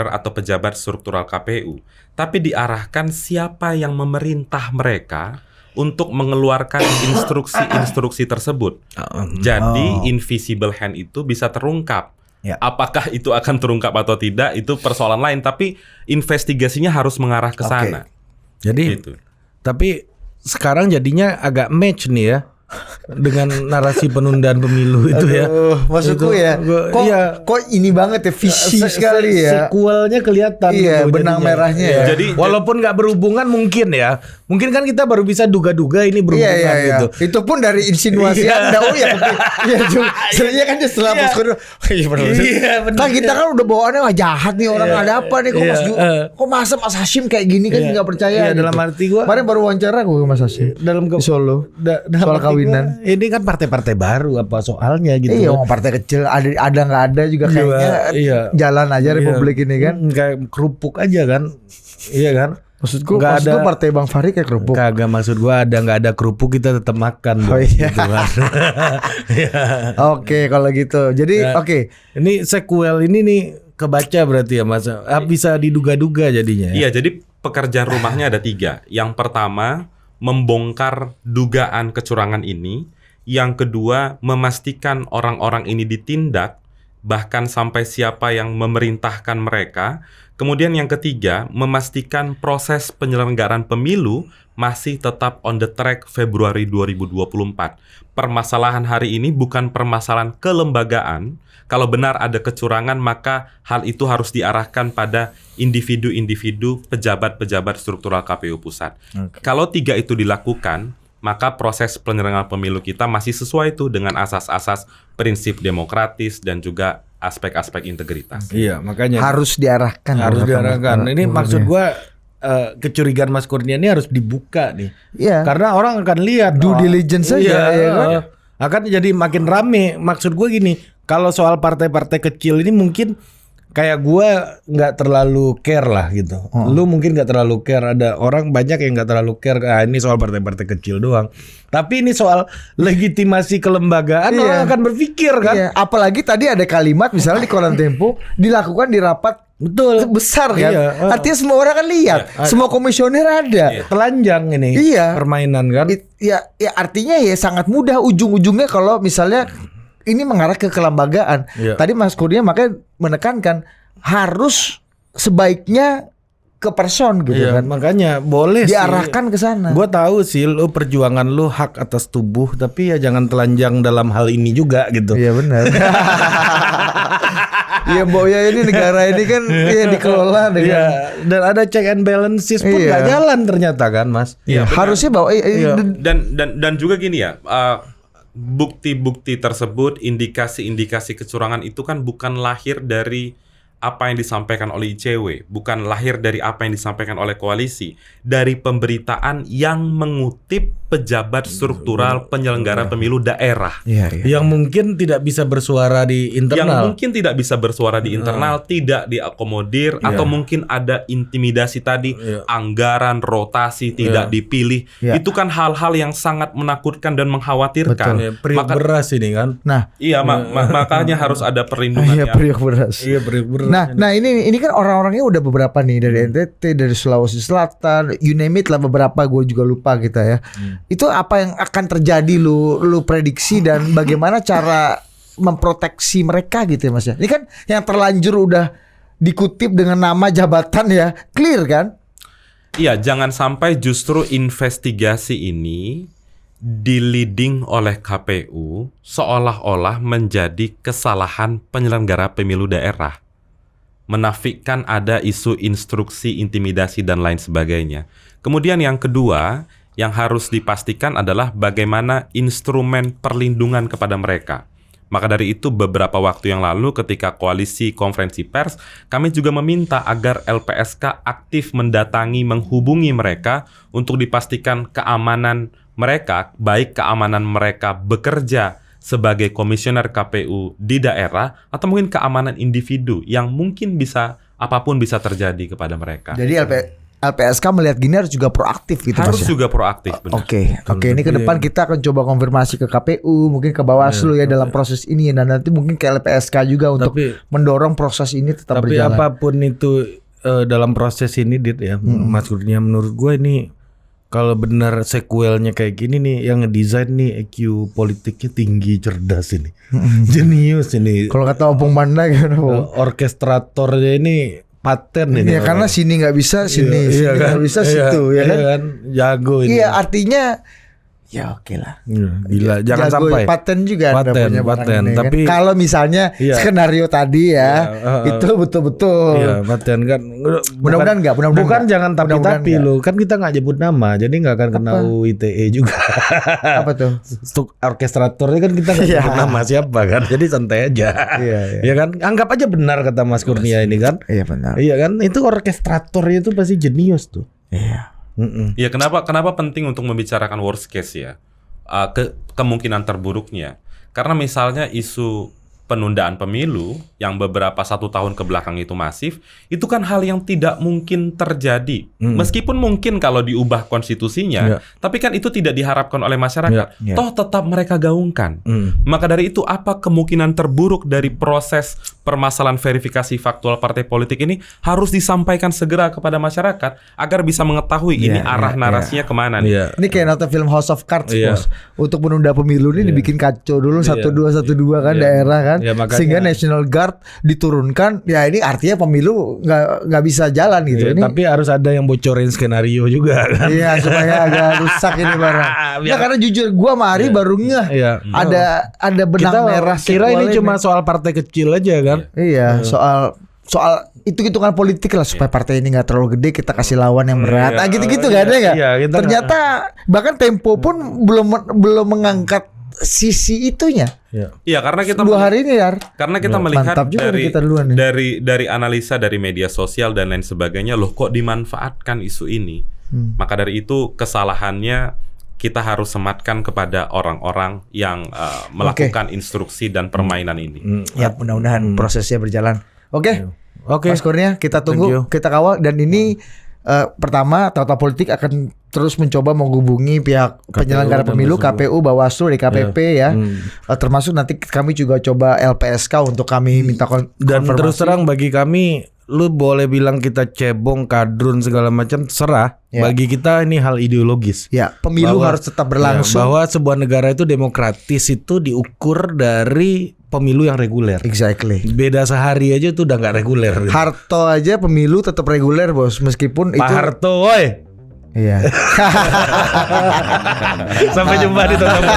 atau pejabat struktural KPU, tapi diarahkan siapa yang memerintah mereka untuk mengeluarkan instruksi-instruksi tersebut. Jadi invisible hand itu bisa terungkap. Ya. Apakah itu akan terungkap atau tidak itu persoalan lain, tapi investigasinya harus mengarah ke sana. Jadi gitu. Tapi sekarang jadinya agak match nih ya dengan narasi penundaan pemilu itu. Aduh, ya. Maksudku itu, ya. Kok ini banget ya visi sekali ya. Sequelnya kelihatan. Iya, benang merahnya ya. Jadi walaupun nggak berhubungan mungkin ya. Mungkin kan kita baru bisa duga-duga ini berhubungan gitu. Itu pun dari insinuasi Anda. Oh ya. Iya juga. Sebenarnya kan setelah Bosku. Iya benar. Kan kita kan udah bawaannya wah jahat nih orang, ada apa nih kok masa Mas Hashim kayak gini kan nggak percaya. Iya, dalam arti gua. Kemarin baru wawancara gue Mas Hashim di Solo. Soal kawinan. Ini kan partai-partai baru apa soalnya gitu. Iya, partai kecil ada nggak ada juga kayaknya jalan aja Republik ini kan. Kayak kerupuk aja kan. Iya kan? Maksudku partai Bang Fahri kayak kerupuk. Kagak, maksud gua nggak ada kerupuk kita tetap makan. Oh iya. Gitu kan. Oke, kalau gitu. Jadi oke. Ini sequel ini nih kebaca berarti ya Mas. Bisa diduga-duga jadinya. Iya, jadi pekerjaan rumahnya ada 3. Yang pertama, membongkar dugaan kecurangan ini. Yang kedua, memastikan orang-orang ini ditindak, bahkan sampai siapa yang memerintahkan mereka. Kemudian yang ketiga, memastikan proses penyelenggaraan pemilu masih tetap on the track Februari 2024. Permasalahan hari ini bukan permasalahan kelembagaan. Kalau benar ada kecurangan, maka hal itu harus diarahkan pada individu-individu pejabat-pejabat struktural KPU pusat. Kalau 3 itu dilakukan, maka proses penyelenggaraan pemilu kita masih sesuai tuh dengan asas-asas prinsip demokratis dan juga aspek-aspek integritas. Iya, makanya harus diarahkan. Ini maksud gua kecurigaan Mas Kurnia ini harus dibuka nih. Iya. Karena orang akan lihat due diligence saja akan jadi makin rame. Maksud gua gini, kalau soal partai-partai kecil ini mungkin kayak gua nggak terlalu care lah gitu. Lu mungkin nggak terlalu care, ada orang banyak yang nggak terlalu care. Ini soal partai-partai kecil doang. Tapi ini soal legitimasi kelembagaan, orang akan berpikir kan. Iya. Apalagi tadi ada kalimat misalnya di Koran Tempo dilakukan di rapat besar kan. Artinya semua orang kan lihat, semua komisioner ada. Telanjang ini permainan kan. Ya artinya ya sangat mudah ujung-ujungnya kalau misalnya ini mengarah ke kelembagaan. Tadi Mas Kurnia makanya menekankan harus sebaiknya ke person gitu kan. Makanya boleh diarahkan ke sana. Gue tahu sih lu perjuangan lu hak atas tubuh, tapi ya jangan telanjang dalam hal ini juga gitu. Iya benar. Iya Mbok ya, ini negara ini kan dikelola dengan dan ada check and balances pun nggak jalan ternyata kan Mas. Harusnya bahwa dan juga gini ya, bukti-bukti tersebut, indikasi-indikasi kecurangan itu kan bukan lahir dari apa yang disampaikan oleh ICW, bukan lahir dari apa yang disampaikan oleh koalisi, dari pemberitaan yang mengutip pejabat struktural penyelenggara pemilu daerah. Yang mungkin tidak bisa bersuara di internal. Tidak diakomodir, atau mungkin ada intimidasi tadi, anggaran, rotasi, tidak dipilih. Itu kan hal-hal yang sangat menakutkan dan mengkhawatirkan. Periuk beras ini kan. Nah, makanya harus ada perlindungan. Periuk beras. Periuk beras. Nah ini kan orang-orangnya udah beberapa nih dari NTT, dari Sulawesi Selatan, you name it lah, beberapa gue juga lupa kita ya. Itu apa yang akan terjadi lu prediksi dan bagaimana cara memproteksi mereka gitu ya Mas ya. Ini kan yang terlanjur udah dikutip dengan nama jabatan ya, clear kan? Iya, jangan sampai justru investigasi ini di-leading oleh KPU seolah-olah menjadi kesalahan penyelenggara pemilu daerah. Menafikan ada isu instruksi, intimidasi, dan lain sebagainya. Kemudian yang kedua, yang harus dipastikan adalah bagaimana instrumen perlindungan kepada mereka. Maka dari itu beberapa waktu yang lalu ketika koalisi konferensi pers, kami juga meminta agar LPSK aktif mendatangi, menghubungi mereka untuk dipastikan keamanan mereka, baik keamanan mereka bekerja sebagai komisioner KPU di daerah atau mungkin keamanan individu yang mungkin apapun bisa terjadi kepada mereka. Jadi LPSK melihat gini harus juga proaktif gitu Harus Mas ya? juga proaktif, benar. Oke. Ini ke depan kita akan coba konfirmasi ke KPU, mungkin ke Bawaslu dalam proses ini, dan nanti mungkin ke LPSK juga untuk mendorong proses ini tetap berjalan. Tapi apapun itu dalam proses ini Dit ya, Mas Kurnia, menurut gue ini kalau benar sequelnya kayak gini nih, yang ngedesain nih EQ politiknya tinggi, cerdas ini, jenius ini. Kalau kata Opung Manda gimana? Orkestratornya ini paten ini. Iya, karena sini nggak bisa, sini nggak bisa, situ ya kan? Jago ini. Iya, artinya ya oke lah. Gila, jangan sampai paten juga paten. Tapi kan? Kalau misalnya skenario tadi itu betul-betul. Iya, paten kan. Mudah-mudahan enggak, bukan jangan tapi lo kan kita nggak nyebut nama, jadi nggak akan kena ITE juga. Apa tuh? Orkestratornya kan kita nggak nyebut nama siapa kan, jadi santai aja. Iya kan, anggap aja benar kata Mas Kurnia ini kan. Iya benar. Iya kan, itu orkestratornya itu pasti jenius tuh. Iya. Ya kenapa penting untuk membicarakan worst case ya, kemungkinan terburuknya, karena misalnya isu penundaan pemilu yang beberapa 1 tahun ke belakang itu masif, itu kan hal yang tidak mungkin terjadi. Meskipun mungkin kalau diubah konstitusinya, tapi kan itu tidak diharapkan oleh masyarakat. Toh tetap mereka gaungkan. Maka dari itu apa kemungkinan terburuk dari proses permasalahan verifikasi faktual partai politik ini harus disampaikan segera kepada masyarakat agar bisa mengetahui ini arah narasinya kemana nih. Ini kayak nonton film House of Cards, Bos. Untuk menunda pemilu ini dibikin kacau dulu 1-2 kan daerah kan. Sehingga National Guard diturunkan, ya ini artinya pemilu nggak bisa jalan gitu. Ini tapi harus ada yang bocorin skenario juga kan. Iya, supaya agak rusak ini barang. Ya karena jujur gua sama Ari baru ngeh ada benang merah. Kira ini cuma soal partai kecil aja kan. Iya, soal hitung-hitungan politik lah supaya partai ini nggak terlalu gede, kita kasih lawan yang berat. Gitu-gitu nggak ada nggak? Ternyata bahkan Tempo pun belum mengangkat sisi itunya. Iya, karena kita 2 hari ini karena kita melihat kita dari analisa dari media sosial dan lain sebagainya, loh kok dimanfaatkan isu ini. Maka dari itu kesalahannya kita harus sematkan kepada orang-orang yang melakukan instruksi dan permainan ini. Ya mudah-mudahan prosesnya berjalan Oke. Oke. Mas Kurnia, kita Thank you. tunggu, kita kawal dan ini pertama Tata Politik akan terus mencoba menghubungi pihak penyelenggara dan pemilu, Bawaslu. KPU, Bawaslu, DKPP ya. Termasuk nanti kami juga coba LPSK untuk kami minta Dan konfirmasi. terus terang bagi kami, lu boleh bilang kita cebong, kadrun segala macam, serah. Ya. Bagi kita ini hal ideologis. Ya, pemilu Bahwa- harus tetap berlangsung. Ya, bahwa sebuah negara itu demokratis itu diukur dari pemilu yang reguler. Exactly. Beda sehari aja itu udah nggak reguler. Harto aja pemilu tetap reguler, Bos, meskipun Pak itu Harto, woi. Iya. Sampai jumpa di tonton.